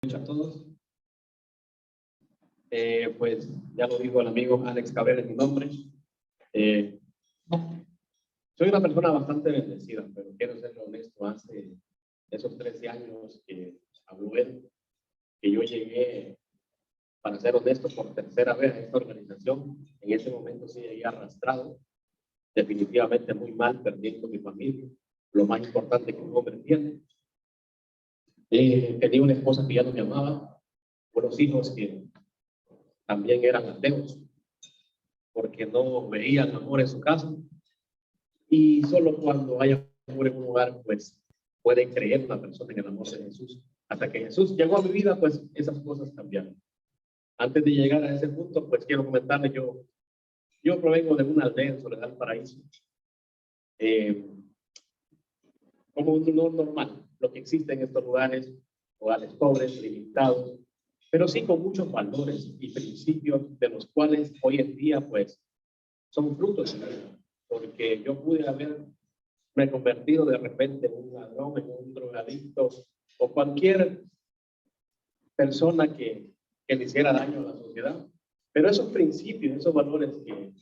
A todos. Pues ya lo dijo el amigo Alex Cabrera, mi nombre. Soy una persona bastante bendecida, pero quiero ser honesto. Hace esos 13 años que habló él, que yo llegué, para ser honesto, por tercera vez a esta organización. En ese momento sí llegué arrastrado, definitivamente muy mal, perdiendo mi familia, lo más importante que un hombre tiene. Tenía una esposa que ya no me amaba, unos hijos que también eran ateos, porque no veían amor en su casa. Y solo cuando hay amor en un lugar, pues puede creer una persona en el amor de Jesús. Hasta que Jesús llegó a mi vida, pues esas cosas cambiaron. Antes de llegar a ese punto, pues quiero comentarles, yo provengo de una aldea en Soledad Paraíso. Como un no normal, lo que existe en estos lugares, hogares pobres, limitados, pero sí con muchos valores y principios de los cuales hoy en día, pues, son frutos de la vida. Porque yo pude haberme convertido de repente en un ladrón, en un drogadicto o cualquier persona que le hiciera daño a la sociedad. Pero esos principios, esos valores que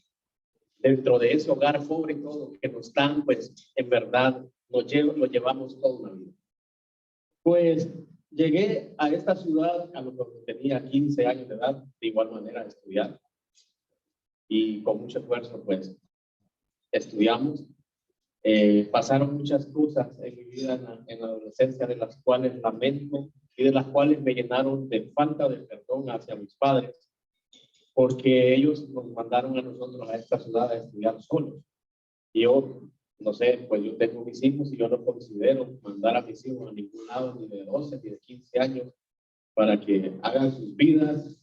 dentro de ese hogar pobre y todo que nos dan, pues en verdad lo llevamos toda una vida. Pues llegué a esta ciudad a lo que tenía 15 años de edad, de igual manera a estudiar. Y con mucho esfuerzo, pues, estudiamos. Pasaron muchas cosas en mi vida en la adolescencia, de las cuales lamento y de las cuales me llenaron de falta de perdón hacia mis padres, porque ellos nos mandaron a nosotros a esta ciudad a estudiar solos. Y yo, no sé, pues yo tengo mis hijos y yo no considero mandar a mis hijos a ningún lado, ni de 12 ni de 15 años, para que hagan sus vidas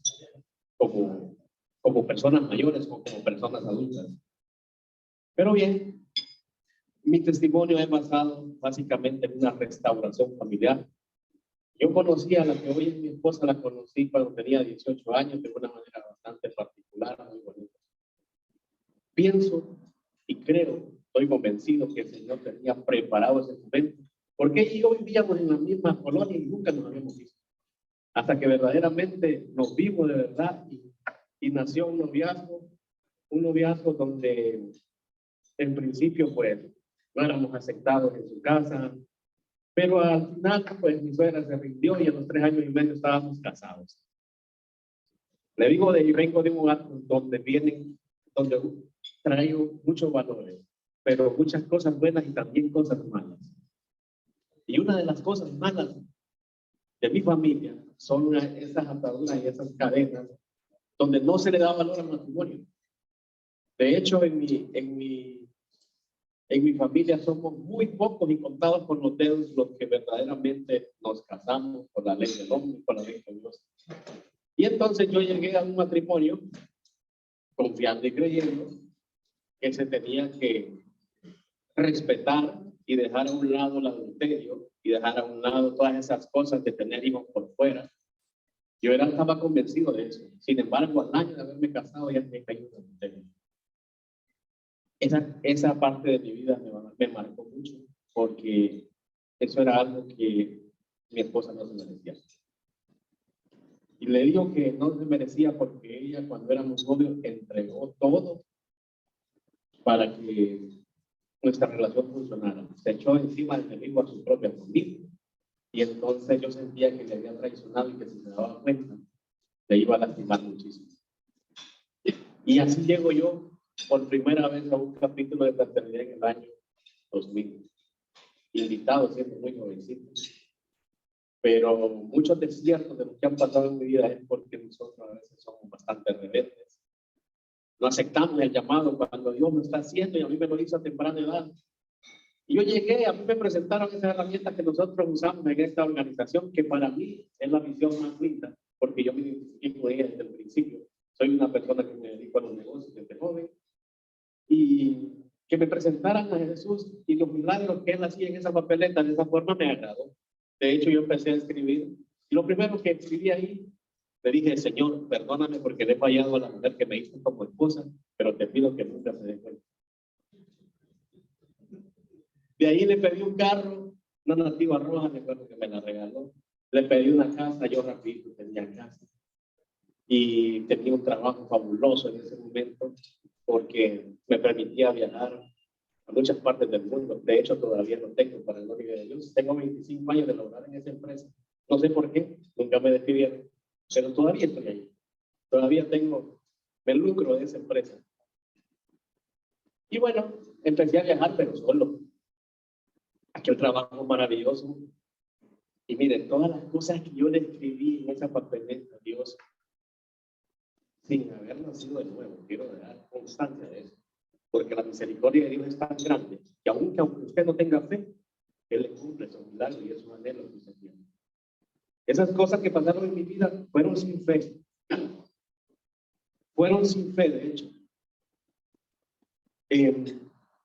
como personas mayores o como personas adultas. Pero bien, mi testimonio es basado básicamente en una restauración familiar. Yo conocí a la que hoy es mi esposa, la conocí cuando tenía 18 años de una manera bastante particular, muy bonita. Pienso y creo, estoy convencido que el Señor tenía preparado ese momento, porque ella y yo vivíamos en la misma colonia y nunca nos habíamos visto. Hasta que verdaderamente nos vimos de verdad y nació un noviazgo donde en principio pues no éramos aceptados en su casa, pero al final pues mi suegra se rindió y a los 3 años y medio estábamos casados. Le digo vengo de un hogar donde traigo muchos valores, pero muchas cosas buenas y también cosas malas. Y una de las cosas malas de mi familia son esas ataduras y esas cadenas donde no se le da valor al matrimonio. De hecho, en mi familia somos muy pocos y contados con los dedos los que verdaderamente nos casamos por la ley del hombre, por la ley de Dios. Y entonces yo llegué a un matrimonio confiando y creyendo que se tenía que respetar y dejar a un lado el adulterio y dejar a un lado todas esas cosas de tener hijos por fuera. Yo estaba convencido de eso. Sin embargo, al año de haberme casado ya me caí en adulterio. Esa parte de mi vida me marcó mucho porque eso era algo que mi esposa no se merecía. Y le digo que no se merecía porque ella, cuando éramos novios, entregó todo para que nuestra relación funcionara. Se echó encima del enemigo a su propia familia. Y entonces yo sentía que le había traicionado y que si se daba cuenta, le iba a lastimar muchísimo. Y así llego yo por primera vez a un capítulo de fraternidad en el año 2000. Invitado, siendo muy jovencito. Pero muchos desiertos de los que han pasado en mi vida es porque nosotros a veces somos bastante rebeldes. No aceptamos el llamado cuando Dios lo está haciendo y a mí me lo hizo a temprana edad. Y yo llegué, a mí me presentaron esas herramientas que nosotros usamos en esta organización, que para mí es la visión más linda, porque yo me identifico con ella desde el principio. Soy una persona que me dedico a los negocios desde joven. Y que me presentaran a Jesús y los milagros que él hacía en esa papeleta, de esa forma me agradó. De hecho, yo empecé a escribir. Y lo primero que escribí ahí, le dije, Señor, perdóname porque le he fallado a la mujer que me hizo como esposa, pero te pido que nunca se dé cuenta. De ahí le pedí un carro, una Nativa roja, me acuerdo que me la regaló. Le pedí una casa, yo rapidito tenía casa. Y tenía un trabajo fabuloso en ese momento porque me permitía viajar a muchas partes del mundo. De hecho, todavía lo tengo para el gloria de Dios. Tengo 25 años de laborar en esa empresa. No sé por qué, nunca me despidieron, pero todavía estoy ahí. Todavía me lucro de esa empresa. Y bueno, empecé a viajar, pero solo. Aquel trabajo maravilloso. Y miren, todas las cosas que yo le escribí en esa papeleta, Dios, sin haber nacido de nuevo, quiero dar constancia de eso. Porque la misericordia de Dios es tan grande que aunque usted no tenga fe, Él le cumple su milagro y es un anhelo que usted tiene. Esas cosas que pasaron en mi vida fueron sin fe. Fueron sin fe, de hecho.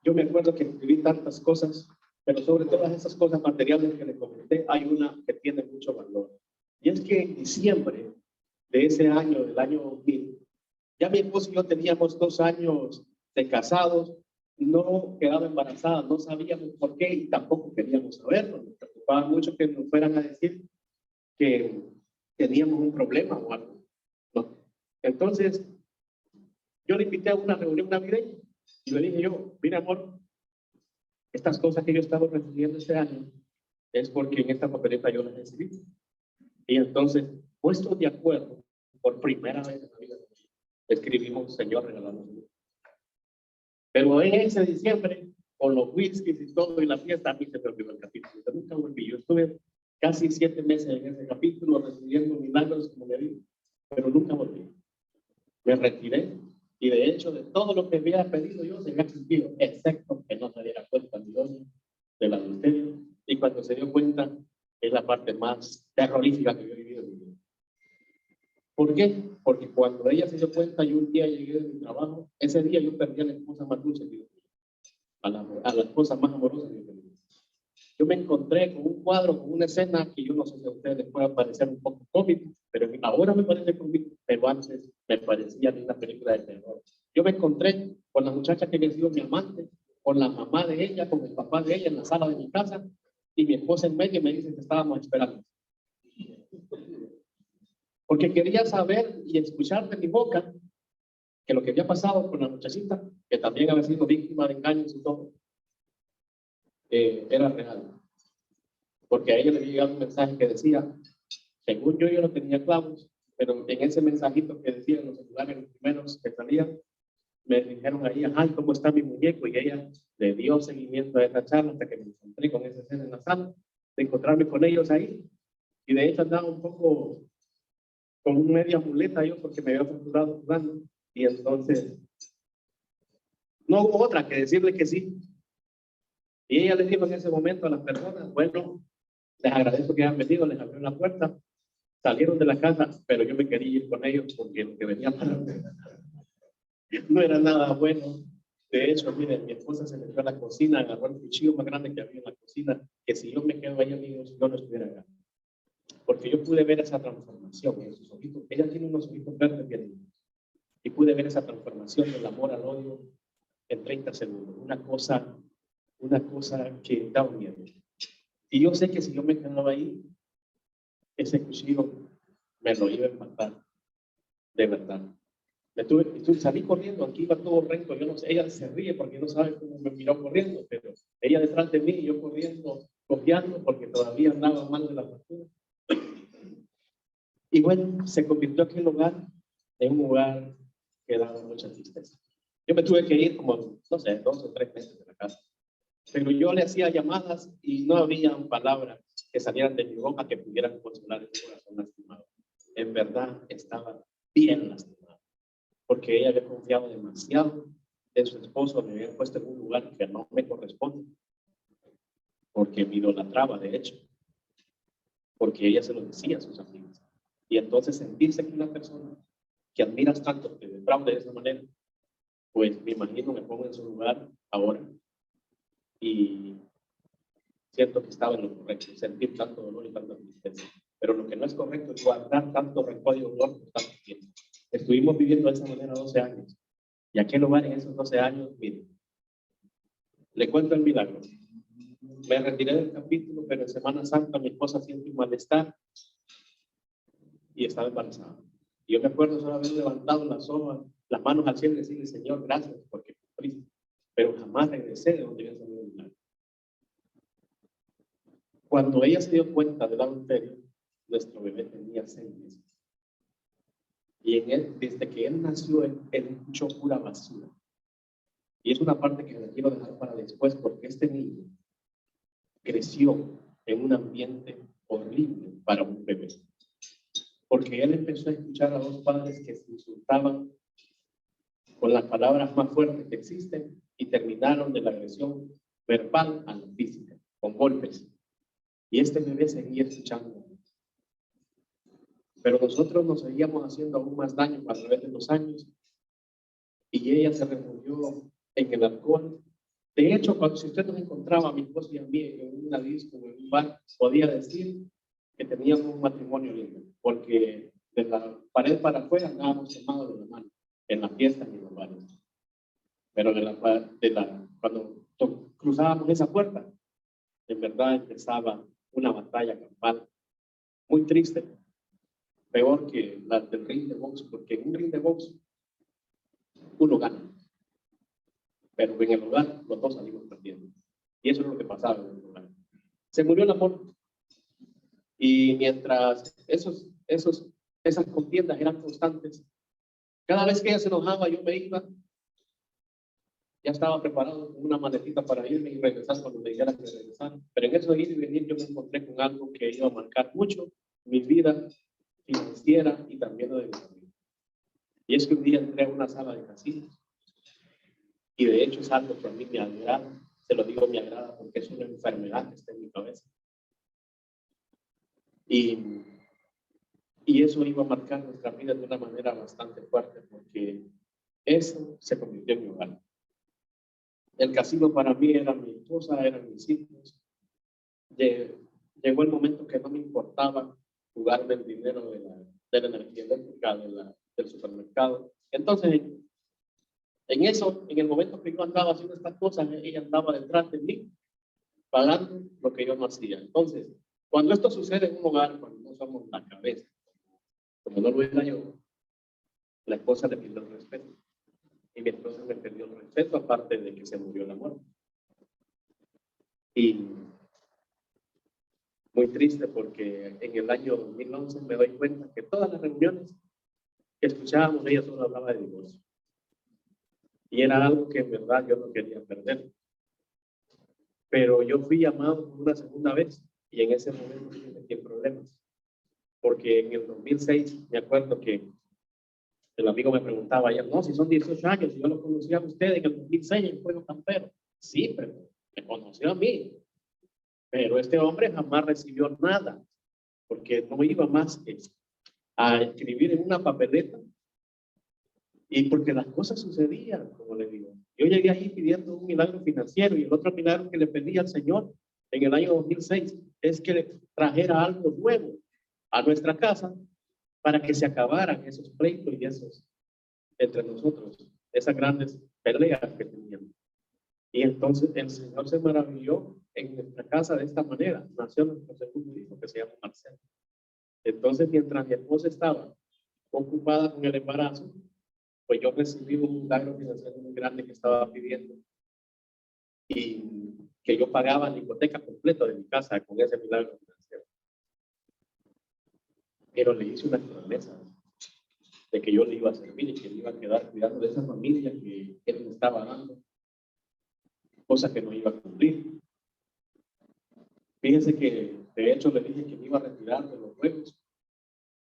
Yo me acuerdo que escribí tantas cosas, pero sobre todas esas cosas materiales que le comenté, hay una que tiene mucho valor. Y es que en diciembre de ese año, del año 2000, ya mi esposo y yo teníamos 2 años de casados, no quedaba embarazada, no sabíamos por qué y tampoco queríamos saberlo. Nos preocupaba mucho que nos fueran a decir que teníamos un problema o algo. ¿No? Entonces, yo le invité a una reunión navideña y le dije yo, mira amor, estas cosas que yo estaba recibiendo este año es porque en esta papeleta yo las recibí. Y entonces, puestos de acuerdo, por primera vez en la vida, escribimos, Señor, regalamos. Pero en ese diciembre, con los whiskies y todo y la fiesta, a mí se me olvidó el capítulo. Yo nunca volví. Yo estuve casi 7 meses en ese capítulo recibiendo milagros, como le digo, pero nunca volví. Me retiré y de hecho de todo lo que había pedido yo se había cumplido, excepto que no se diera cuenta Dios del adulterio. Y cuando se dio cuenta, es la parte más terrorífica que yo he vivido en mi vida. ¿Por qué? Porque cuando ella se dio cuenta, yo un día llegué de mi trabajo, ese día yo perdí a la esposa más dulce que yo tenía, a la esposa más amorosa que yo tenía. Yo me encontré con un cuadro, con una escena que yo no sé si a ustedes les puede parecer un poco cómico, pero ahora me parece cómico, pero antes me parecía de una película de terror. Yo me encontré con la muchacha que había sido mi amante, con la mamá de ella, con el papá de ella en la sala de mi casa, y mi esposa en medio me dice que estábamos esperando. Porque quería saber y escuchar de mi boca que lo que había pasado con la muchachita, que también había sido víctima de engaños y todo, era real. Porque a ella le había llegado un mensaje que decía, según yo no tenía clavos, pero en ese mensajito que decía en los celulares, los primeros que salían, me dijeron ahí, ay, ¿cómo está mi muñeco? Y ella le dio seguimiento a esa charla hasta que me encontré con esa escena en la sala, de encontrarme con ellos ahí. Y de hecho andaba un poco con un media muleta yo porque me había fracturado jugando. Y entonces, no hubo otra que decirle que sí. Y ella le dijo en ese momento a las personas, bueno, les agradezco que hayan venido, les abrió la puerta, salieron de la casa, pero yo me quería ir con ellos porque lo que venía para mí no era nada bueno. De hecho, miren, mi esposa se metió a la cocina, agarró el cuchillo más grande que había en la cocina, que si yo me quedo ahí, amigos, yo no estuviera acá. Porque yo pude ver esa transformación en sus ojitos. Ella tiene unos ojitos verdes bien lindos. Y pude ver esa transformación del amor al odio en 30 segundos. Una cosa que da un miedo. Y yo sé que si yo me quedaba ahí, ese cuchillo me lo iba a matar, de verdad. Salí corriendo, aquí iba todo recto, yo no sé, ella se ríe porque no sabe cómo me miró corriendo, pero ella detrás de mí y yo corriendo, cojeando, porque todavía andaba mal de la fractura. Y bueno, se convirtió aquel lugar en un lugar que daba mucha tristeza. Yo me tuve que ir como, no sé, 2 o 3 meses de la casa. Pero yo le hacía llamadas y no había palabras que salieran de mi boca que pudieran consolar el corazón lastimado. En verdad estaba bien lastimado, porque ella había confiado demasiado en su esposo, me había puesto en un lugar que no me corresponde, porque me idolatraba, de hecho, porque ella se lo decía a sus amigos. Y entonces sentirse que una persona que admiras tanto te defraude de esa manera, pues me imagino me pongo en su lugar ahora y siento que estaba en lo correcto, sentir tanto dolor y tanta tristeza. Pero lo que no es correcto es guardar tanto rencor y dolor por tanto tiempo. Estuvimos viviendo de esa manera 12 años. Y aquel lugar en esos 12 años, miren, le cuento el milagro. Me retiré del capítulo, pero en Semana Santa mi esposa siente un malestar y estaba embarazada. Y yo me acuerdo solo haber levantado las manos al cielo y decirle, Señor, gracias, porque fue triste. Pero jamás regresé de donde había salido el milagro. Cuando ella se dio cuenta del adulterio, nuestro bebé tenía 6 meses. Y desde que él nació, él escuchó pura basura. Y es una parte que le quiero dejar para después, porque este niño creció en un ambiente horrible para un bebé. Porque él empezó a escuchar a 2 padres que se insultaban con las palabras más fuertes que existen y terminaron de la agresión verbal a la física, con golpes. Y este bebé seguía escuchando. Pero nosotros nos seguíamos haciendo aún más daño a través de los años. Y ella se refugió en el alcohol. De hecho, si usted nos encontraba a mi esposo y a mí en una disco o en un bar, podía decir que teníamos un matrimonio lindo, porque de la pared para afuera andábamos tomados de la mano, en las fiestas y en los bares. Pero cuando cruzábamos esa puerta, en verdad empezaba una batalla campal muy triste, peor que la del ring de box, porque en un ring de box uno gana, pero en el hogar los 2 salimos perdiendo. Y eso es lo que pasaba en el hogar. Se murió el amor. Y mientras esas contiendas eran constantes, cada vez que ella se enojaba, yo me iba, ya estaba preparado con una maletita para irme y regresar cuando me dijera que regresara. Pero en eso de ir y venir, yo me encontré con algo que iba a marcar mucho mi vida financiera y también la de mi familia. Y es que un día entré a una sala de casinos. Y de hecho es algo que a mí me agrada, se lo digo, me agrada porque es una enfermedad que está en mi cabeza. Y eso iba a marcar nuestra vida de una manera bastante fuerte porque eso se convirtió en mi hogar. El casino para mí era mi esposa, eran mis hijos. Llegó el momento que no me importaba jugarme el dinero de la energía eléctrica, del supermercado. Entonces, en el momento que yo andaba haciendo estas cosas, ella andaba detrás de mí, pagando lo que yo no hacía. Entonces, cuando esto sucede en un hogar, cuando no somos la cabeza, como no lo era yo, la esposa le pidió el respeto. Y mi esposa me perdió el respeto, aparte de que se murió el amor. Y muy triste porque en el año 2011 me doy cuenta que todas las reuniones que escuchábamos, ella solo hablaba de divorcio. Y era algo que en verdad yo no quería perder. Pero yo fui llamado por una segunda vez y en ese momento me metí en problemas. Porque en el 2006 me acuerdo que el amigo me preguntaba, ya, no, si son 18 años, si yo lo conocí a usted en el 2006 en Juego Campero. Sí, pero me conoció a mí. Pero este hombre jamás recibió nada, porque no iba más que a escribir en una papeleta. Y porque las cosas sucedían, como le digo. Yo llegué ahí pidiendo un milagro financiero y el otro milagro que le pedí al Señor en el año 2006 es que le trajera algo nuevo a nuestra casa para que se acabaran esos pleitos y esos entre nosotros, esas grandes peleas que teníamos. Y entonces el Señor se maravilló en nuestra casa de esta manera. Nació nuestro segundo hijo que se llama Marcelo. Entonces, mientras mi esposa estaba ocupada con el embarazo, pues yo recibí un milagro financiero muy grande que estaba pidiendo y que yo pagaba la hipoteca completa de mi casa con ese milagro financiero. Pero le hice una promesa de que yo le iba a servir y que le iba a quedar cuidando de esa familia que él me estaba dando, cosa que no iba a cumplir. Fíjense que de hecho le dije que me iba a retirar de los juegos,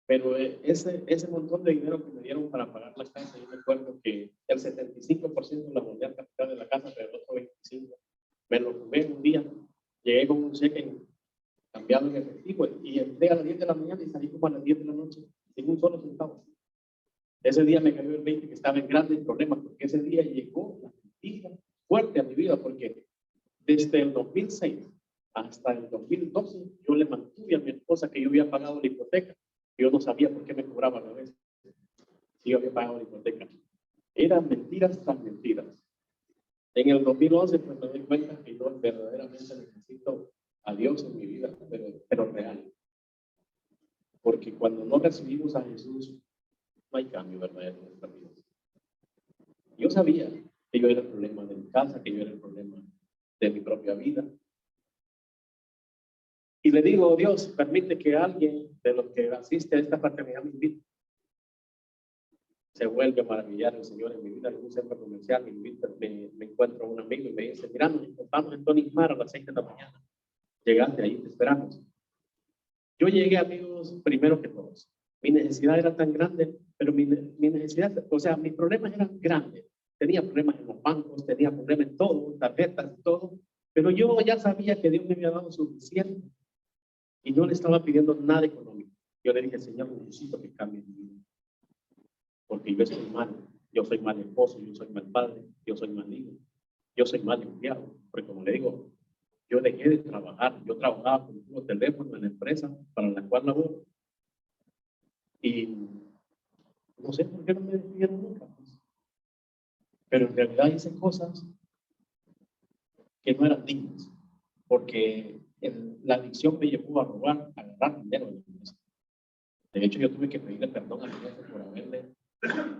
pero ese montón de dinero que me dieron para pagar la casa, yo me acuerdo que el 75% la volví al capital de la casa, pero el otro 25% me lo fumé un día. Llegué con un cheque cambiado en efectivo y entré a las 10 de la mañana y salí como a las 10 de la noche sin un solo centavo. Ese día me cayó el 20 que estaba en grandes problemas porque ese día llegó la mentira fuerte a mi vida porque desde el 2006 hasta el 2012 yo le mantuve a mi esposa que yo había pagado la hipoteca. Yo no sabía por qué me cobraban a veces si yo había pagado la hipoteca. Eran mentiras tras mentiras. En el 2011 pues me doy cuenta que yo verdaderamente necesito a Dios en mi vida, pero real. Porque cuando no recibimos a Jesús, no hay cambio verdadero en nuestra vida. Yo sabía que yo era el problema de mi casa, que yo era el problema de mi propia vida. Y le digo, Dios, permite que alguien de los que asiste a esta fraternidad me invite. Se vuelve a maravillar el Señor en mi vida. En un centro comercial me encuentro un amigo y me dice, mira, nos encontramos en Tony Mar a las 6 de la mañana. Llegaste ahí, te esperamos. Yo llegué, amigos, primero que todos. Mi necesidad era tan grande, pero mi necesidad, o sea, mis problemas eran grandes. Tenía problemas en los bancos, tenía problemas en todo, tarjetas, todo. Pero yo ya sabía que Dios me había dado suficiente y no le estaba pidiendo nada económico. Yo le dije, Señor, necesito que cambie mi vida. Porque yo estoy mal. Yo soy mal esposo, yo soy mal padre, yo soy mal hijo, yo soy mal empleado. Porque como le digo, yo dejé de trabajar. Yo trabajaba con un teléfono en la empresa para la cual laboro. Y no sé por qué no me despidieron nunca. Pero en realidad hice cosas que no eran dignas. Porque la adicción me llevó a robar, a agarrar dinero de la empresa. De hecho, yo tuve que pedirle perdón a mi jefe por haberle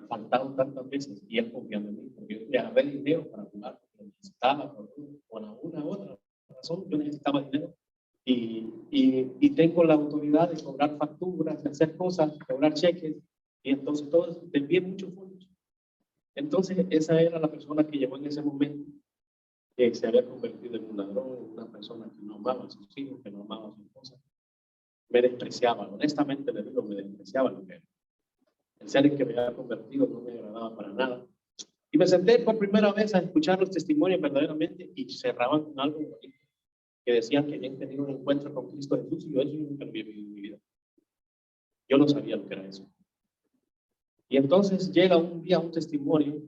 faltado tantas veces y él confiando en mí. Porque yo le agarré dinero para jugar, porque necesitaba, por una u otra razón, yo necesitaba dinero. Y tengo la autoridad de cobrar facturas, de hacer cosas, de cobrar cheques, y entonces todos desvían muchos fondos. Entonces, esa era la persona que llegó en ese momento, que se había convertido en un ladrón, una persona que no amaba a sus hijos, que no amaba a su esposa. Me despreciaba, honestamente le digo, me despreciaba lo que era. El ser en que me había convertido no me agradaba para nada. Y me senté por primera vez a escuchar los testimonios verdaderamente y cerraban con algo bonito, que decían que habían tenido un encuentro con Cristo Jesús, y yo eso nunca lo había vivido en mi vida. Yo no sabía lo que era eso. Y entonces llega un día un testimonio,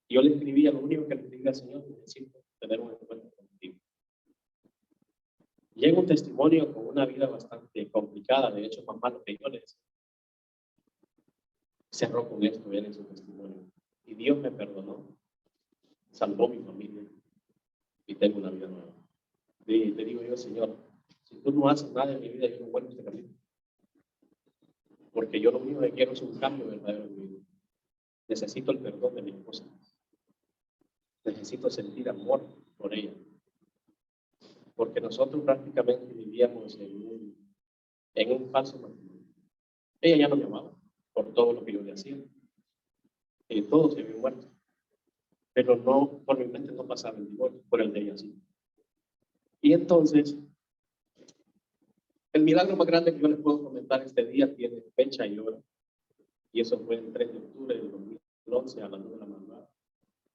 y yo le escribía, lo único que le escribía al Señor, necesito tener un encuentro contigo. Llega un testimonio con una vida bastante complicada, de hecho más malo que yo les cerró con esto, él en su testimonio. Y Dios me perdonó, salvó mi familia, y tengo una vida nueva. Le digo yo, Señor, si tú no haces nada en mi vida, yo no vuelvo a este camino. Porque yo lo único que quiero es un cambio verdadero en mi vida. Necesito el perdón de mi esposa. Necesito sentir amor por ella. Porque nosotros prácticamente vivíamos en un falso matrimonio. Ella ya no me amaba por todo lo que yo le hacía. Y todo se había muerto. Pero no, por mi mente no pasaba el divorcio, por el de ella sí. Y entonces, el milagro más grande que yo les puedo comentar este día tiene fecha y hora. Y eso fue el 3 de octubre del 2011 a las 9 de la madrugada.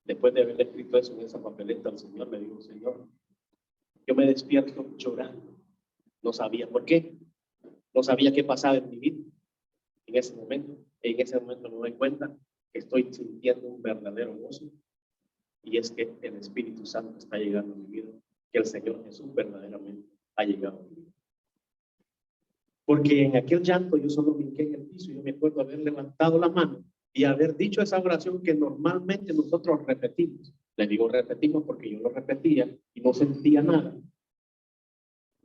Después de haber escrito eso en esa papeleta al Señor, le digo, Señor, yo me despierto llorando. No sabía por qué. No sabía qué pasaba en mi vida en ese momento. En ese momento me doy cuenta que estoy sintiendo un verdadero gozo. Y es que el Espíritu Santo está llegando a mi vida. Que el Señor Jesús verdaderamente ha llegado a mi vida. Porque en aquel llanto yo solo me hinqué en el piso. Yo me acuerdo haber levantado la mano y haber dicho esa oración que normalmente nosotros repetimos. Les digo repetimos porque yo lo repetía y no sentía nada.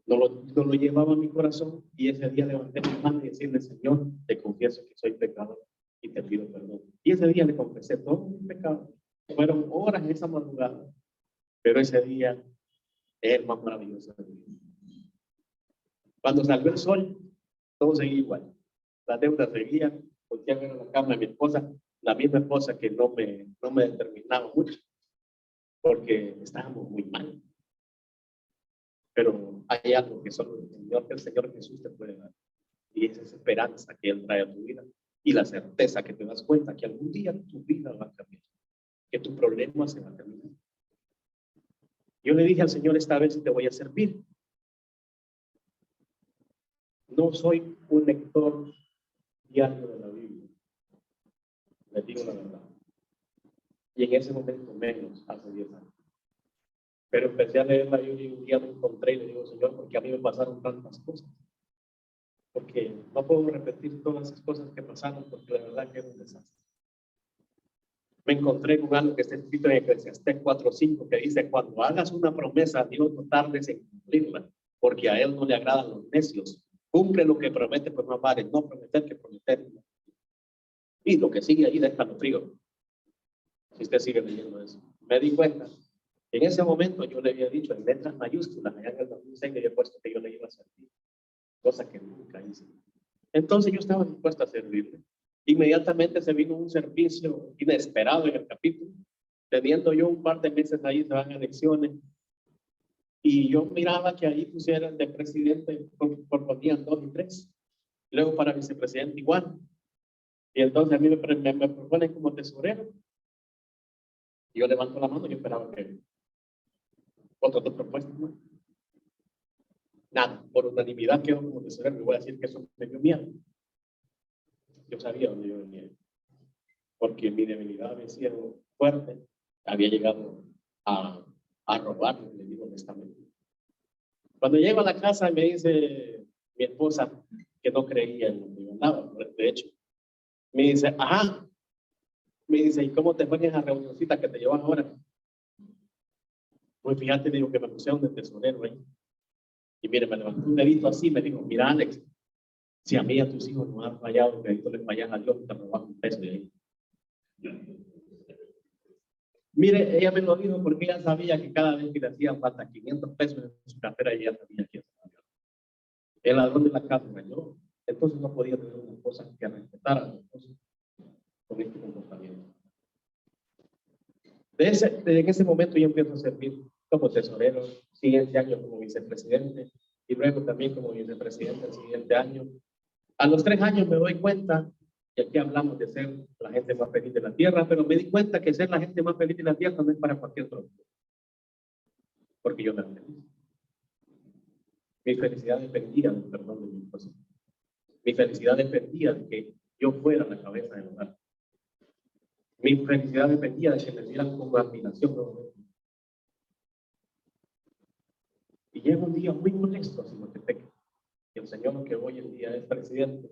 No lo llevaba a mi corazón, y ese día levanté mi mano y decirle, Señor, te confieso que soy pecador y te pido perdón. Y ese día le confesé todos mis pecados. Fueron horas esa madrugada, pero ese día es el más maravilloso de mi vida. Cuando salió el sol, todo seguía igual. La deuda seguía, volteé a ver a la cama de mi esposa, la misma esposa que no me determinaba mucho, porque estábamos muy mal. Pero hay algo que solo el Señor Jesús te puede dar, y esa es esperanza que Él trae a tu vida, y la certeza que te das cuenta que algún día tu vida va a cambiar, que tu problema se va a terminar. Yo le dije al Señor, esta vez te voy a servir. No soy un lector diario de la Biblia, les digo la verdad, y en ese momento menos, hace 10 años. Pero empecé a leer la Biblia y un día me encontré y le digo, Señor, porque a mí me pasaron tantas cosas. Porque no puedo repetir todas esas cosas que pasaron, porque la verdad que es un desastre. Me encontré con algo que está escrito en Eclesiastés 4:5, que dice, cuando hagas una promesa a Dios, no tardes en cumplirla, porque a Él no le agradan los necios, Cumple lo que promete, pues más vale no prometer que prometer. Y lo que sigue ahí, déjalo frío. Si usted sigue leyendo eso. Me di cuenta. En ese momento yo le había dicho en letras mayúsculas, allá en el 2006 le había puesto que yo le iba a servir. Cosa que nunca hice. Entonces yo estaba dispuesto a servirle. Inmediatamente se vino un servicio inesperado en el capítulo. Teniendo yo un par de meses ahí, se van elecciones. Y yo miraba que ahí pusieran de presidente, proponían 2 y 3. Luego para vicepresidente igual. Y entonces a mí me proponen como tesorero. Y yo levanto la mano y yo esperaba que otras 2 propuestas, ¿no? Nada, por unanimidad quedó como tesorero. Me voy a decir que eso me dio miedo. Yo sabía dónde yo venía. Porque mi debilidad había sido fuerte. Había llegado a robar, le digo honestamente. Cuando llego a la casa me dice mi esposa que no creía en lo que yo andaba, de hecho. Me dice, ajá. Me dice, ¿y cómo te fue en esa reunioncita que te llevas ahora? Pues fíjate, digo que me pusieron de tesorero ahí. Y mire, me levantó un dedito así, me dijo, mira Alex, si a mí y a tus hijos no han fallado, que tú le fallas a Dios, te robas un peso de ahí. Mire, ella me lo dijo porque ella sabía que cada vez que le hacían falta 500 pesos en su cartera, ella sabía que estaba. El ladrón de la casa engañó. Entonces no podía tener una esposa que respetara a su esposo con este comportamiento. En ese momento yo empiezo a servir como tesorero, siguiente año como vicepresidente y luego también como vicepresidente el siguiente año. A los 3 años me doy cuenta, y aquí hablamos de ser la gente más feliz de la tierra, pero me di cuenta que ser la gente más feliz de la tierra no es para cualquier otro, porque yo me era feliz. Mi felicidad dependía del perdón de mi esposa. Mi felicidad dependía de que yo fuera la cabeza del hogar. Mi felicidad dependía de que me vieran con admiración. Y llega un día muy molesto a Simotepec. Y el señor que hoy en día es presidente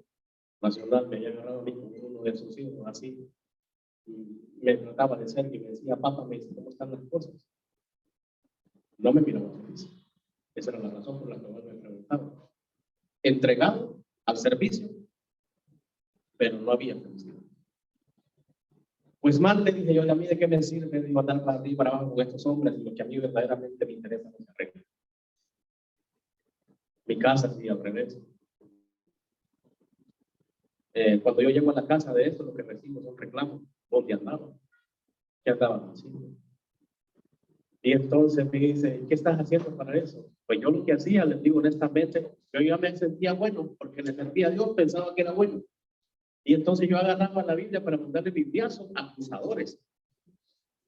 nacional me había agarrado a mí con uno de sus hijos así. Y me trataba de ser y me decía, papá, me dice, ¿cómo están las cosas? No me miraba feliz. Esa era la razón por la que me preguntaba. Entregado al servicio, pero no había felicidad. Pues mal le dije yo, a mí de qué me sirve de andar para arriba y para abajo con estos hombres y lo que a mí verdaderamente me interesa no se arregla. Mi casa sí al revés. Cuando yo llego a la casa de esto, lo que recibo son reclamos. ¿Dónde andaba? ¿Qué andaban haciendo? Y entonces me dice, ¿qué estás haciendo para eso? Pues yo lo que hacía, les digo honestamente, yo ya me sentía bueno, porque le sentía a Dios, pensaba que era bueno. Y entonces yo agarraba la Biblia para mandarle bibliazos a acusadores.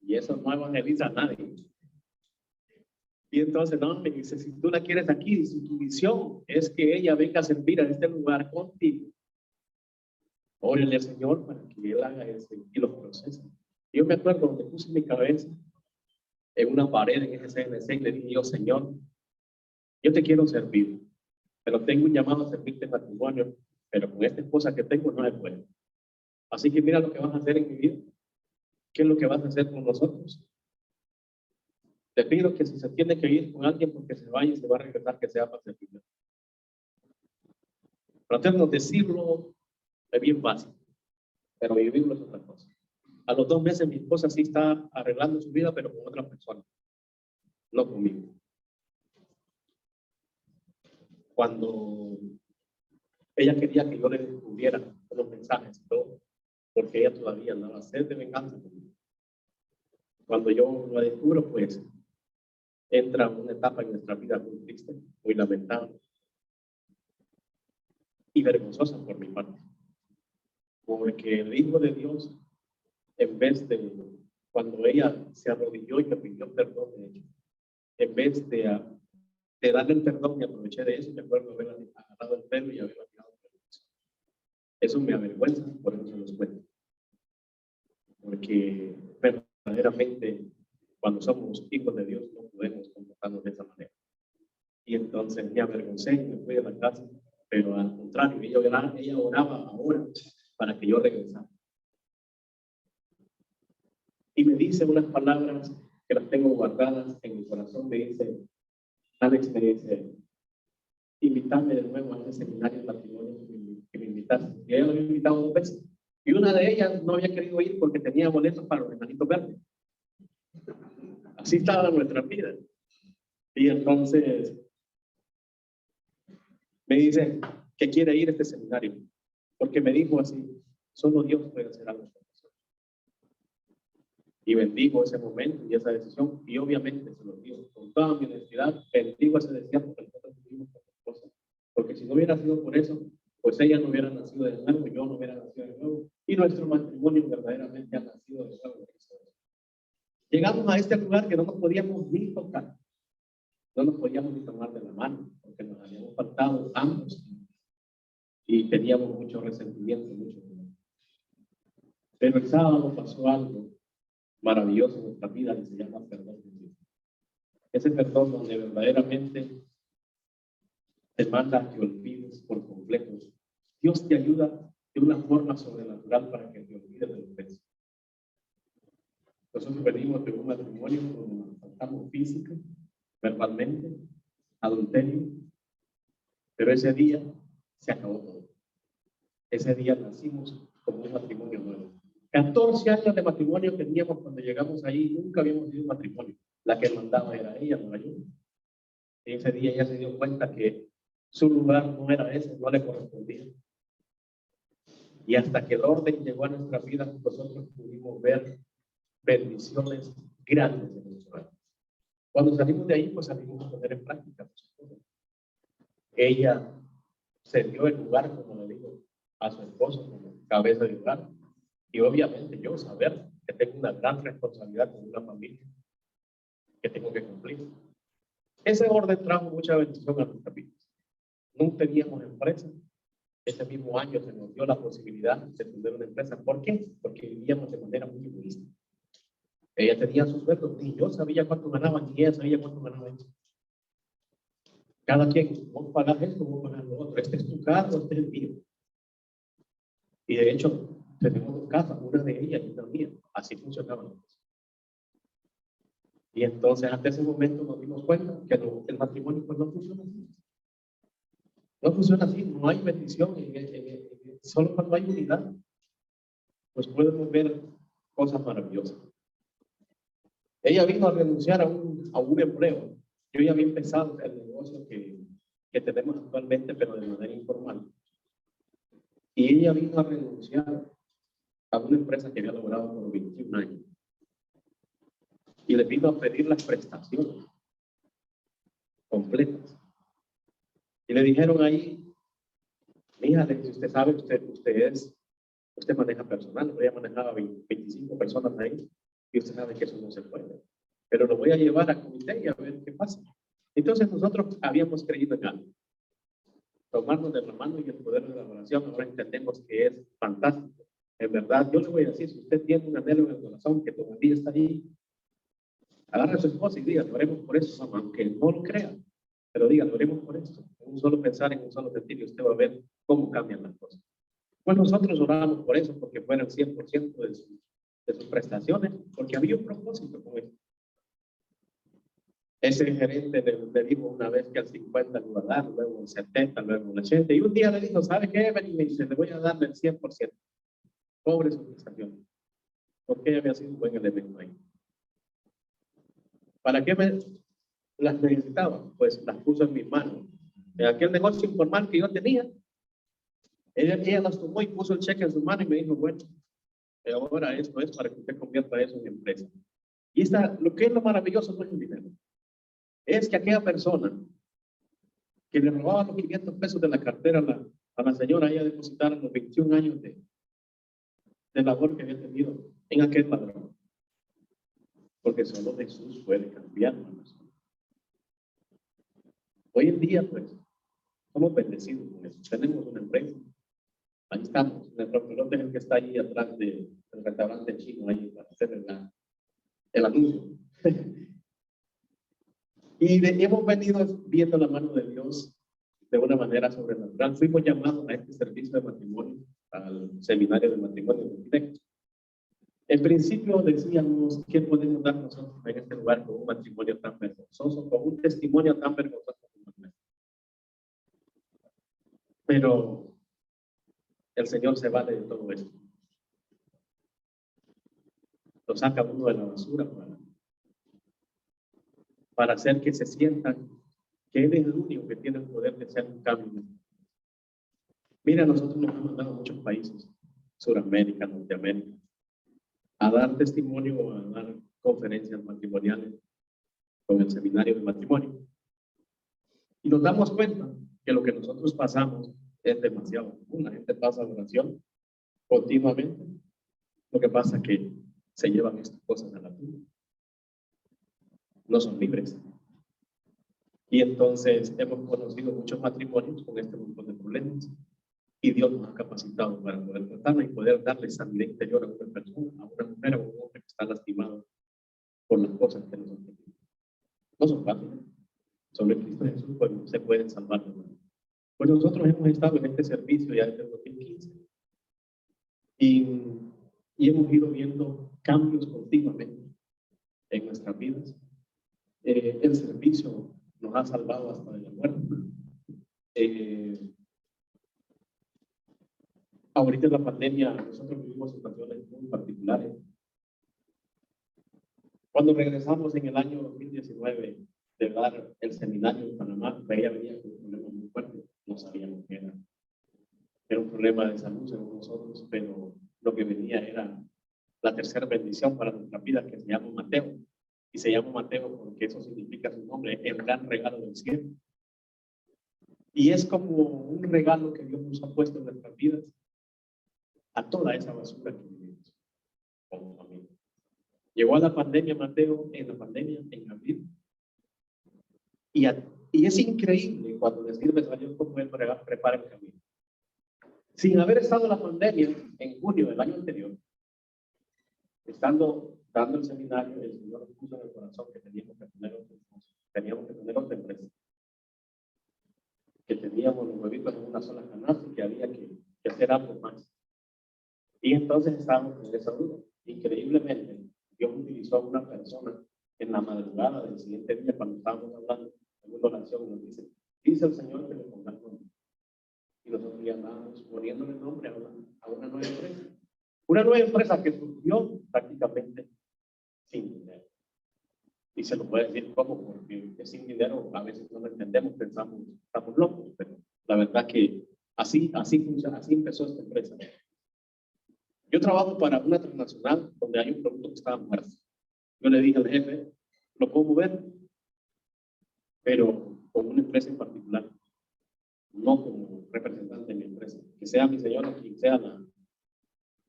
Y eso no evangeliza a nadie. Y entonces, no, me dice, si tú la quieres aquí, si tu visión es que ella venga a servir a este lugar contigo, órale al Señor para que Él haga eso y lo procese. Yo me acuerdo donde puse mi cabeza en una pared en ese CNC y le dije yo, Señor, yo te quiero servir, pero tengo un llamado a servirte en matrimonio, pero con esta esposa que tengo no se puede. Así que mira lo que vas a hacer en mi vida. ¿Qué es lo que vas a hacer con nosotros? Te pido que si se tiene que ir con alguien porque se vaya y se va a regresar, que sea para servirle. Tratarnos de decirlo es bien fácil, pero vivirlo es otra cosa. A los 2 meses mi esposa sí está arreglando su vida, pero con otra persona, no conmigo. Cuando ella quería que yo le descubriera los mensajes y todo, porque ella todavía andaba a sed de venganza conmigo. Cuando yo lo descubro, pues entra una etapa en nuestra vida muy triste, muy lamentable y vergonzosa por mi parte. Porque el Hijo de Dios, en vez de, cuando ella se arrodilló y me pidió perdón de ella, en vez de darle el perdón, me aproveché de eso, me acuerdo haber agarrado el pelo y haberla tirado por el piso. Eso me avergüenza, por eso se los cuento. Porque verdaderamente, cuando somos hijos de Dios, no podemos comportarnos de esa manera. Y entonces me avergoncé y me fui de la casa, pero al contrario, ella oraba ahora para que yo regresara. Y me dice unas palabras que las tengo guardadas en mi corazón. Me dice, Alex, me dice, invitarme de nuevo a ese seminario de matrimonio que me invitaste. Y ella lo había invitado 2 veces. Y una de ellas no había querido ir porque tenía boletos para los enanitos verdes. Así estaba nuestra vida. Y entonces me dice que quiere ir a este seminario. Porque me dijo así, solo Dios puede hacer algo por nosotros. Y bendigo ese momento y esa decisión. Y obviamente se lo digo con toda mi honestidad, bendigo esa decisión porque nosotros vivimos con mi esposa. Porque si no hubiera sido por eso, pues ella no hubiera nacido de nuevo, yo no hubiera nacido de nuevo. Y nuestro matrimonio verdaderamente ha nacido de nuevo. Llegamos a este lugar que no nos podíamos ni tocar. No nos podíamos ni tomar de la mano, porque nos habíamos faltado ambos. Y teníamos mucho resentimiento, mucho dolor. Pero el sábado pasó algo maravilloso en nuestra vida que se llama perdón de Dios. Ese perdón donde verdaderamente te manda que olvides por completo. Dios te ayuda de una forma sobrenatural para que te olvides de lo que es. Nosotros venimos de un matrimonio donde nos faltamos física, verbalmente, adulterio, pero ese día se acabó todo. Ese día nacimos como un matrimonio nuevo. 14 años de matrimonio teníamos cuando llegamos ahí, nunca habíamos tenido un matrimonio. La que mandaba era ella, no yo. Y ese día ella se dio cuenta que su lugar no era ese, no le correspondía. Y hasta que el orden llegó a nuestra vida, nosotros pudimos ver bendiciones grandes en nuestro año. Cuando salimos de ahí, pues salimos a poner en práctica. Ella se dio el lugar, como le digo, a su esposo como cabeza de hogar. Y obviamente yo saber que tengo una gran responsabilidad con una familia que tengo que cumplir. Ese orden trajo mucha bendición a nuestra vida. No teníamos empresa. Ese mismo año se nos dio la posibilidad de tener una empresa. ¿Por qué? Porque vivíamos de manera muy egoísta. Ella tenía sus sueldos, ni yo sabía cuánto ganaba, ni ella sabía cuánto ganaba ella. Cada quien, vos pagás esto, vos pagás lo otro. Este es tu carro, este es el mío. Y de hecho, tenemos 2 casas, una de ellas y una mía. Así funcionaba. Y entonces, hasta ese momento nos dimos cuenta que el matrimonio pues no funciona así. No funciona así, no hay bendición. Solo cuando hay unidad, pues podemos ver cosas maravillosas. Ella vino a renunciar a un empleo. Yo ya había empezado el negocio que tenemos actualmente, pero de manera informal. Y ella vino a renunciar a una empresa que había logrado por 21 años. Y le vino a pedir las prestaciones completas. Y le dijeron ahí, mija, usted sabe, usted maneja personal, ella manejaba 25 personas ahí, y usted sabe que eso no se puede. Pero lo voy a llevar a comité y a ver qué pasa. Entonces nosotros habíamos creído en algo. Tomarnos de la mano y el poder de la oración, ahora entendemos que es fantástico. En verdad, yo le voy a decir, si usted tiene un anhelo en el corazón que todavía está ahí, agarra a su esposa y diga, oremos por eso, mamá, aunque no lo crea, pero diga, oremos por esto. En un solo pensar, en un solo sentir, y usted va a ver cómo cambian las cosas. Pues nosotros oramos por eso, porque fuera el 100% de sus prestaciones, porque había un propósito con eso. Ese gerente le dijo una vez que al 50 le iba a dar, luego al 70, luego al 80, y un día le dijo, ¿sabe qué, Evelyn? Me dice, le voy a darle el 100%. Pobre su prestación, porque ella había sido un buen elemento ahí. ¿Para qué las necesitaba? Pues las puso en mis manos. En aquel negocio informal que yo tenía, ella las tomó y puso el cheque en su mano y me dijo, bueno, ahora esto es para que usted convierta eso en empresa. Y lo que es lo maravilloso no es el dinero. Es que aquella persona que le robaba los 500 pesos de la cartera a la señora, ella depositara los 21 años de labor que había tenido en aquel padrón. Porque solo Jesús puede cambiar a una persona. Hoy en día, pues, somos bendecidos con eso. Tenemos una empresa. Ahí estamos. El restaurante es el que está ahí atrás del restaurante chino, ahí para hacer el anuncio. Y hemos venido viendo la mano de Dios de una manera sobrenatural. Fuimos llamados a este servicio de matrimonio, al seminario de matrimonio directo. En principio decíamos, ¿qué podemos dar nosotros en este lugar con un matrimonio tan vergonzoso, con un testimonio tan vergonzoso como el nuestro? Pero el Señor se vale de todo esto. Lo saca uno de la basura para hacer que se sientan que Él es el único que tiene el poder de hacer un cambio. Mira, nosotros nos hemos mandado a muchos países, Sudamérica, Norteamérica, a dar testimonio o a dar conferencias matrimoniales con el seminario de matrimonio. Y nos damos cuenta que lo que nosotros pasamos es demasiado común. La gente pasa oración continuamente. Lo que pasa es que se llevan estas cosas a la tumba. No son libres. Y entonces hemos conocido muchos matrimonios con este montón de problemas. Y Dios nos ha capacitado para poder tratarla y poder darle sanidad interior a una persona, a una mujer, a un hombre que está lastimado por las cosas que nosotros tenemos. No son fáciles. Solo en Cristo Jesús pues, se pueden salvar. Pues nosotros hemos estado en este servicio ya desde el 2015 y hemos ido viendo cambios continuamente en nuestras vidas. El servicio nos ha salvado hasta de la muerte. Ahorita en la pandemia nosotros vivimos situaciones muy particulares. Cuando regresamos en el año 2019 de dar el seminario en Panamá, ella venía con un problema muy fuerte. No sabíamos qué era. Era un problema de salud según nosotros, pero lo que venía era la tercera bendición para nuestra vida, que se llama Mateo. Y se llama Mateo porque eso significa su nombre, el gran regalo del cielo. Y es como un regalo que Dios nos ha puesto en nuestras vidas a toda esa basura que vivimos como familia. Llegó a la pandemia Mateo, en la pandemia, en abril. Y es increíble cuando le sirves a Dios como Él prepara el camino. Sin haber estado la pandemia en junio del año anterior, estando dando el seminario, el Señor nos puso en el corazón que teníamos que tener otra empresa. Que teníamos los huevitos en una sola canasta y que había que hacer algo más. Y entonces estábamos en esa duda. Increíblemente, Dios utilizó a una persona en la madrugada del siguiente día cuando estábamos hablando en una oración y nos dice el Señor que le pongamos nombre. Y nosotros ya andábamos poniéndole nombre a una nueva empresa. Una nueva empresa que surgió prácticamente sin dinero. Y se lo puede decir cómo, porque es sin dinero, a veces no lo entendemos, pensamos, estamos locos, pero la verdad que así funciona, así empezó esta empresa. Yo trabajo para una transnacional donde hay un producto que estaba muerto. Yo le dije al jefe, lo puedo mover, pero con una empresa en particular, no como representante de mi empresa, que sea mi señora, quien sea la.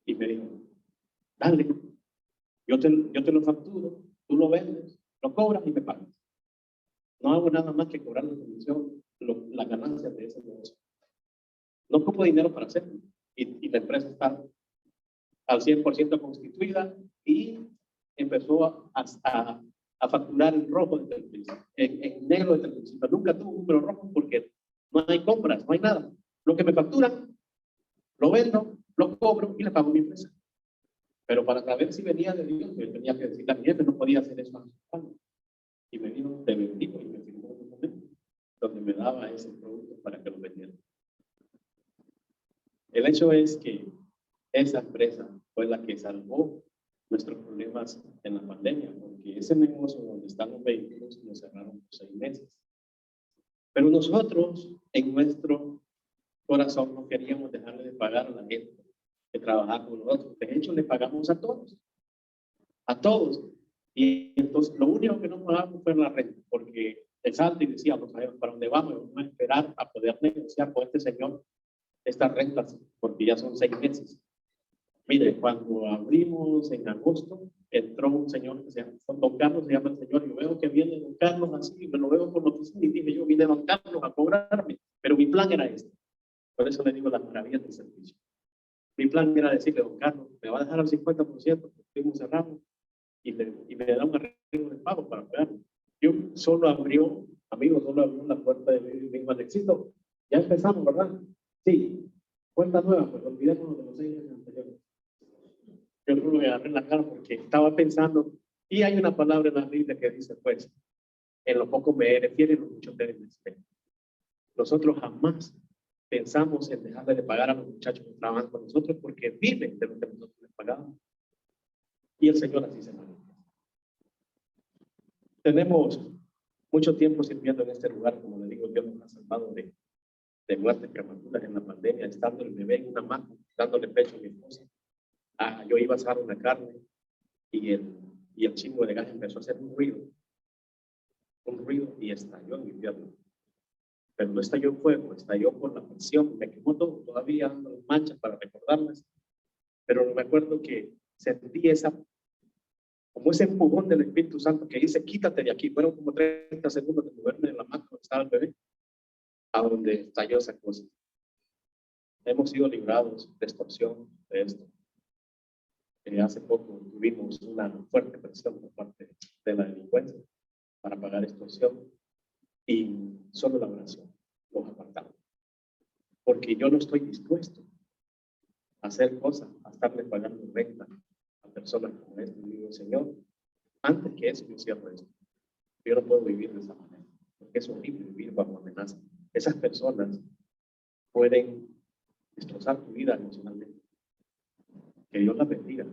Y me dijo, dale, yo te lo facturo, tú lo vendes, lo cobras y me pagas. No hago nada más que cobrar la comisión, la ganancia de ese negocio. No ocupo dinero para hacerlo. Y la empresa está al 100% constituida y empezó a facturar en rojo desde el principio, en negro desde el principio. Nunca tuvo un número rojo porque no hay compras, no hay nada. Lo que me facturan, lo vendo, lo cobro y le pago a mi empresa. Pero para saber si venía de Dios, yo tenía que decirle a mi jefe, no podía hacer eso a mi padre. Y me dijo, te bendigo, y me firmó un documento donde me daba ese producto para que lo vendiera. El hecho es que esa empresa fue la que salvó nuestros problemas en la pandemia, porque ese negocio donde están los vehículos lo cerraron por 6 meses. Pero nosotros, en nuestro corazón, no queríamos dejarle de pagar a la gente que trabajaba con nosotros. De hecho, le pagamos a todos. A todos. Y entonces, lo único que no pagamos fue la renta, porque el salto y decíamos, ¿para dónde vamos? Vamos a esperar a poder negociar con este señor estas rentas, porque ya son 6 meses. Mire, cuando abrimos en agosto, entró un señor que se llama Don Carlos, se llama el señor. Yo veo que viene Don Carlos así, me lo veo por noticias y dije, yo vine Don Carlos a cobrarme, pero mi plan era este. Por eso le digo las maravillas del servicio. Mi plan era decirle, Don Carlos, me va a dejar al 50%, porque estuvimos cerrados, y me da un arreglo de pago para pagarlo. Yo solo abrió la puerta de mi mismo éxito. Ya empezamos, ¿verdad? Sí. Cuenta nueva, pues olvidémonos de los 6 meses anteriores. Yo no me agarré en la cara porque estaba pensando, y hay una palabra en la Biblia que dice, pues, en lo poco me eres fiel y en lo mucho te eres despecho. Nosotros jamás pensamos en dejarle de pagar a los muchachos que trabajan con nosotros porque viven de lo que nosotros les pagamos. Y el Señor así se manifiesta. Tenemos mucho tiempo sirviendo en este lugar, como le digo, Dios nos ha salvado de muertes prematuras en la pandemia, estando el bebé en una mano, dándole pecho a mi esposa. Yo iba a asar una carne y el chingo de gas empezó a hacer un ruido y estalló en mi pierna. Pero no estalló en fuego, estalló por la presión, me quemó todo, todavía ando en manchas para recordarlas. Pero me acuerdo que sentí como ese empujón del Espíritu Santo que dice, quítate de aquí. Fueron como 30 segundos de moverme en la mano donde estaba el bebé, a donde estalló esa cosa. Hemos sido librados de extorsión de esto. Hace poco tuvimos una fuerte presión por parte de la delincuencia para pagar extorsión y solo la oración los apartamos. Porque yo no estoy dispuesto a hacer cosas, a estarle pagando renta a personas como esta. Y digo, Señor, antes que eso yo cierro esto. Yo no puedo vivir de esa manera, porque es horrible vivir bajo amenaza. Esas personas pueden destrozar tu vida emocionalmente. Que Dios la bendiga,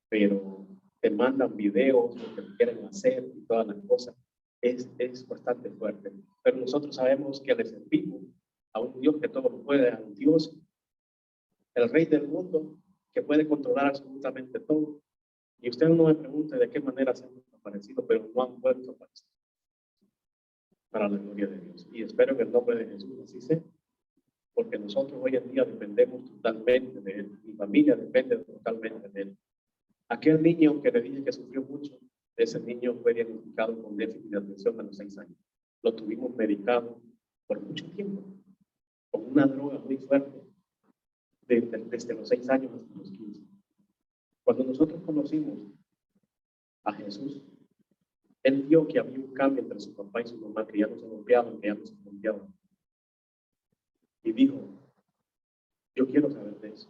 pero te mandan videos, lo que quieren hacer y todas las cosas. Es bastante fuerte. Pero nosotros sabemos que le servimos a un Dios que todo lo puede, a un Dios, el Rey del mundo, que puede controlar absolutamente todo. Y usted no me pregunte de qué manera se han aparecido, pero no han vuelto a aparecer. Para la gloria de Dios. Y espero en el nombre de Jesús así sea, porque nosotros hoy en día dependemos totalmente de Él. Mi familia depende totalmente de Él. Aquel niño que le dije que sufrió mucho, ese niño fue diagnosticado con déficit de atención a los 6 años. Lo tuvimos medicado por mucho tiempo, con una droga muy fuerte, desde los 6 años hasta los 15. Cuando nosotros conocimos a Jesús, Él vio que había un cambio entre su papá y su mamá, que ya no se golpeaban, que ya no se golpeaban. Y dijo, yo quiero saber de eso.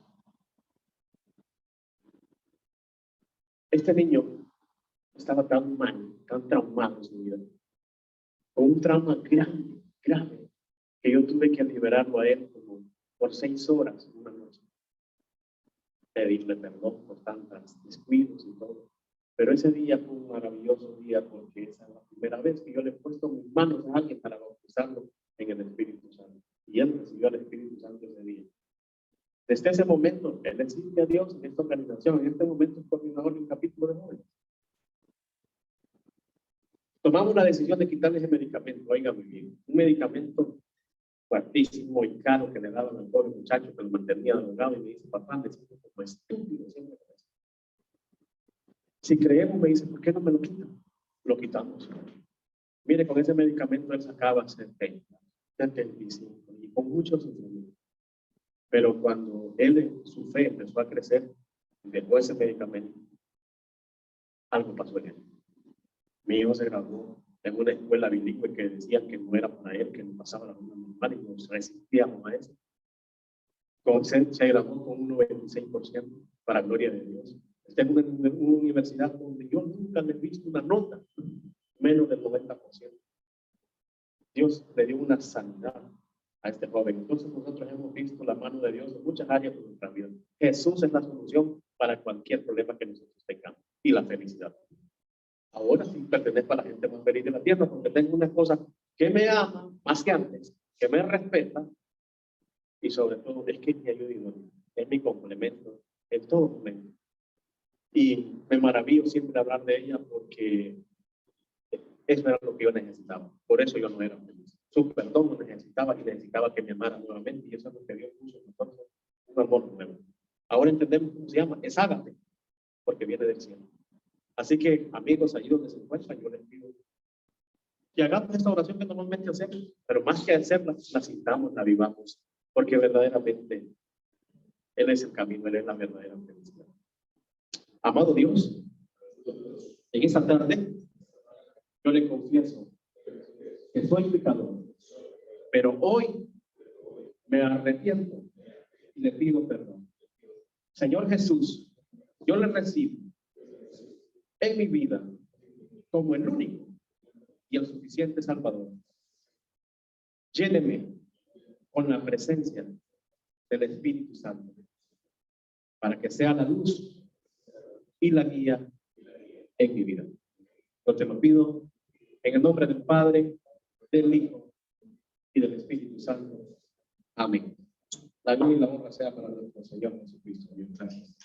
Este niño estaba tan mal, tan traumado en su vida, con un trauma grave, que yo tuve que liberarlo a él como por 6 horas una noche. Pedirle perdón por tantos descuidos y todo. Pero ese día fue un maravilloso día porque esa es la primera vez que yo le he puesto mis manos a alguien para bautizarlo en el Espíritu Santo. Y él recibió el Espíritu Santo ese día. Desde ese momento, él le sirve a Dios en esta organización. En este momento es coordinador de un capítulo de jóvenes. Tomamos la decisión de quitarle ese medicamento. Oiga, muy bien. Un medicamento fuertísimo y caro que le daban al pobre muchacho que lo mantenía drogado. Y me dice, papá, me siento como estúpido siempre. Si creemos, me dice, ¿por qué no me lo quitan? Lo quitamos. Mire, con ese medicamento él sacaba 70, 75 y con muchos sufrimientos. Pero cuando su fe empezó a crecer, dejó ese medicamento, algo pasó en él. Mi hijo se graduó en una escuela bilingüe que decían que no era para él, que no pasaba la vida normal y nos resistíamos a eso. Se graduó con un 96%, para gloria de Dios. Está en una universidad donde yo nunca le he visto una nota menos del 90%. Dios le dio una sanidad a este joven. Entonces nosotros hemos visto la mano de Dios en muchas áreas de nuestra vida. Jesús es la solución para cualquier problema que nosotros tengamos y la felicidad. Ahora sí pertenezco a la gente más feliz de la tierra porque tengo una esposa que me ama más que antes, que me respeta y sobre todo es que me ayuda y es mi complemento en todo momento. Y me maravillo siempre hablar de ella porque eso era lo que yo necesitaba. Por eso yo no era feliz. Su perdón lo necesitaba y necesitaba que me amara nuevamente. Y eso es lo que Dios puso en nosotros, un amor nuevo. Ahora entendemos cómo se llama. Es ágape, porque viene del cielo. Así que, amigos, allí donde se encuentran, yo les pido que hagamos esta oración que normalmente hacemos, pero más que hacerla, la sintamos, la vivamos, porque verdaderamente Él es el camino, Él es la verdadera felicidad. Amado Dios, en esta tarde, yo le confieso que soy pecador, pero hoy me arrepiento y le pido perdón. Señor Jesús, yo le recibo en mi vida como el único y el suficiente Salvador. Lléneme con la presencia del Espíritu Santo, para que sea la luz y la guía en mi vida. Yo te lo pido en el nombre del Padre, del Hijo y del Espíritu Santo. Amén. La gloria y la honra sea para nuestro Señor Jesucristo. Dios, gracias.